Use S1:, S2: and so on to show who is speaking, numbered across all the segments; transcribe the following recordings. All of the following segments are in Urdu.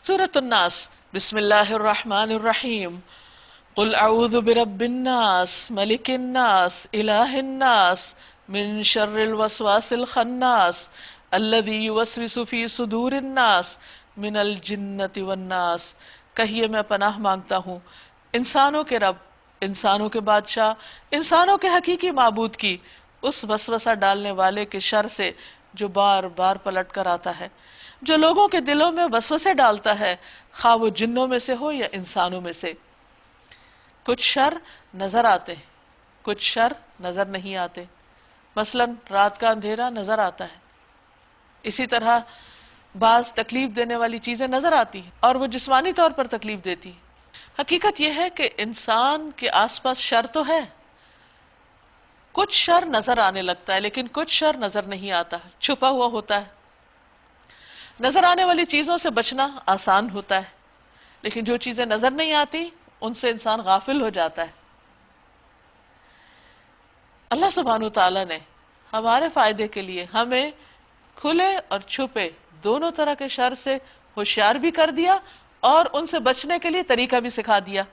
S1: سورۃ الناس بسم اللہ الرحمن الرحیم قل اعوذ برب الناس ملک الناس الہ الناس من شر الوسواس الخناس الذی یوسوس فی صدور الناس من الجنۃ والناس۔ کہیے میں پناہ مانگتا ہوں انسانوں کے رب، انسانوں کے بادشاہ، انسانوں کے حقیقی معبود کی اس وسوسہ ڈالنے والے کے شر سے جو بار بار پلٹ کر آتا ہے، جو لوگوں کے دلوں میں وسوسے ڈالتا ہے، خواہ وہ جنوں میں سے ہو یا انسانوں میں سے۔ کچھ شر نظر آتے ہیں، کچھ شر نظر نہیں آتے۔ مثلا رات کا اندھیرا نظر آتا ہے، اسی طرح بعض تکلیف دینے والی چیزیں نظر آتی ہیں اور وہ جسمانی طور پر تکلیف دیتی ہیں۔ حقیقت یہ ہے کہ انسان کے آس پاس شر تو ہے، کچھ شر نظر آنے لگتا ہے لیکن کچھ شر نظر نہیں آتا، چھپا ہوا ہوتا ہے۔ نظر آنے والی چیزوں سے بچنا آسان ہوتا ہے، لیکن جو چیزیں نظر نہیں آتی ان سے انسان غافل ہو جاتا ہے۔ اللہ سبحانہ وتعالیٰ نے ہمارے فائدے کے لیے ہمیں کھلے اور چھپے دونوں طرح کے شر سے ہوشیار بھی کر دیا اور ان سے بچنے کے لیے طریقہ بھی سکھا دیا۔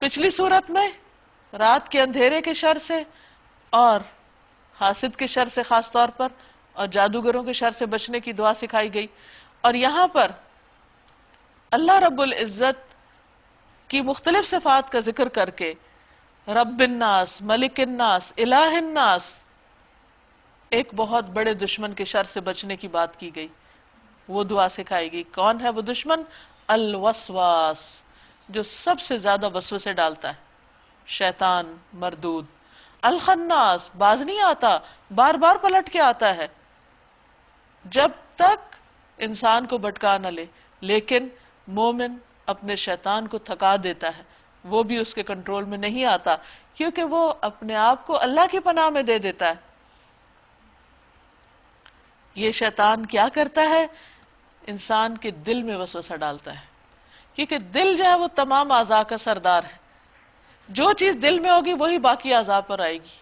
S1: پچھلی صورت میں رات کے اندھیرے کے شر سے اور حاسد کے شر سے خاص طور پر اور جادوگروں کے شر سے بچنے کی دعا سکھائی گئی، اور یہاں پر اللہ رب العزت کی مختلف صفات کا ذکر کر کے رب الناس، ملک الناس، الہ الناس، ایک بہت بڑے دشمن کے شر سے بچنے کی بات کی گئی، وہ دعا سکھائی گئی۔ کون ہے وہ دشمن؟ الوسواس، جو سب سے زیادہ وسوسے ڈالتا ہے، شیطان مردود۔ الخناس، باز نہیں آتا، بار بار پلٹ کے آتا ہے جب تک انسان کو بھٹکا نہ لے، لیکن مومن اپنے شیطان کو تھکا دیتا ہے، وہ بھی اس کے کنٹرول میں نہیں آتا کیونکہ وہ اپنے آپ کو اللہ کی پناہ میں دے دیتا ہے۔ یہ شیطان کیا کرتا ہے؟ انسان کے دل میں وسوسہ ڈالتا ہے، کیونکہ دل جو ہے وہ تمام اعضاء کا سردار ہے، جو چیز دل میں ہوگی وہی باقی اعضاء پر آئے گی۔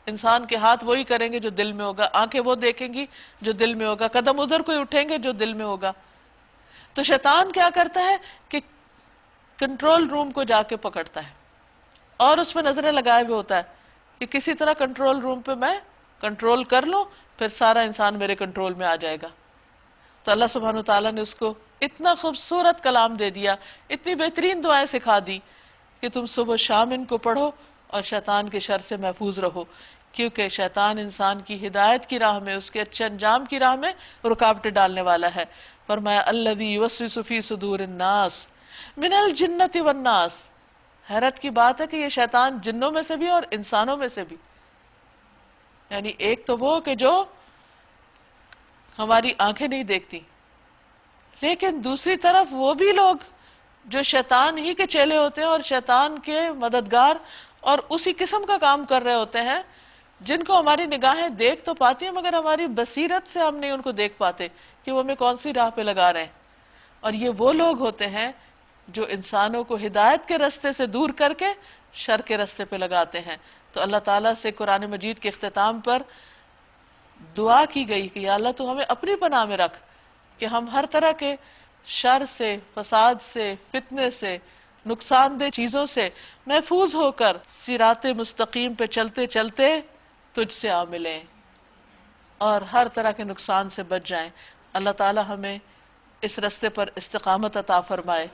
S1: انسان کے ہاتھ وہی کریں گے جو دل میں ہوگا، آنکھیں وہ دیکھیں گی جو دل میں ہوگا، قدم ادھر کوئی اٹھیں گے جو دل میں ہوگا۔ تو شیطان کیا کرتا ہے کہ کنٹرول روم کو جا کے پکڑتا ہے اور اس پہ نظریں لگائے ہوئے ہوتا ہے کہ کسی طرح کنٹرول روم پہ میں کنٹرول کر لوں، پھر سارا انسان میرے کنٹرول میں آ جائے گا۔ تو اللہ سبحانہ وتعالیٰ نے اس کو اتنا خوبصورت کلام دے دیا، اتنی بہترین دعائیں سکھا دی کہ تم صبح شام ان کو پڑھو اور شیطان کے شر سے محفوظ رہو، کیونکہ شیطان انسان کی ہدایت کی راہ میں، اس کے اچھے انجام کی راہ میں رکاوٹیں ڈالنے والا ہے۔ فرمایا الذی یوسوس فی صدور الناس من الجنۃ والناس۔ حیرت کی بات ہے کہ یہ شیطان جنوں میں سے بھی اور انسانوں میں سے بھی، یعنی ایک تو وہ کہ جو ہماری آنکھیں نہیں دیکھتی، لیکن دوسری طرف وہ بھی لوگ جو شیطان ہی کے چیلے ہوتے ہیں اور شیطان کے مددگار اور اسی قسم کا کام کر رہے ہوتے ہیں، جن کو ہماری نگاہیں دیکھ تو پاتی ہیں مگر ہماری بصیرت سے ہم نہیں ان کو دیکھ پاتے کہ وہ ہمیں کون سی راہ پہ لگا رہے ہیں۔ اور یہ وہ لوگ ہوتے ہیں جو انسانوں کو ہدایت کے رستے سے دور کر کے شر کے رستے پہ لگاتے ہیں۔ تو اللہ تعالیٰ سے قرآن مجید کے اختتام پر دعا کی گئی کہ یا اللہ تو ہمیں اپنی پناہ میں رکھ کہ ہم ہر طرح کے شر سے، فساد سے، فتنے سے، نقصان دہ چیزوں سے محفوظ ہو کر صراط مستقیم پہ چلتے چلتے تجھ سے آ ملیں اور ہر طرح کے نقصان سے بچ جائیں۔ اللہ تعالی ہمیں اس رستے پر استقامت عطا فرمائے۔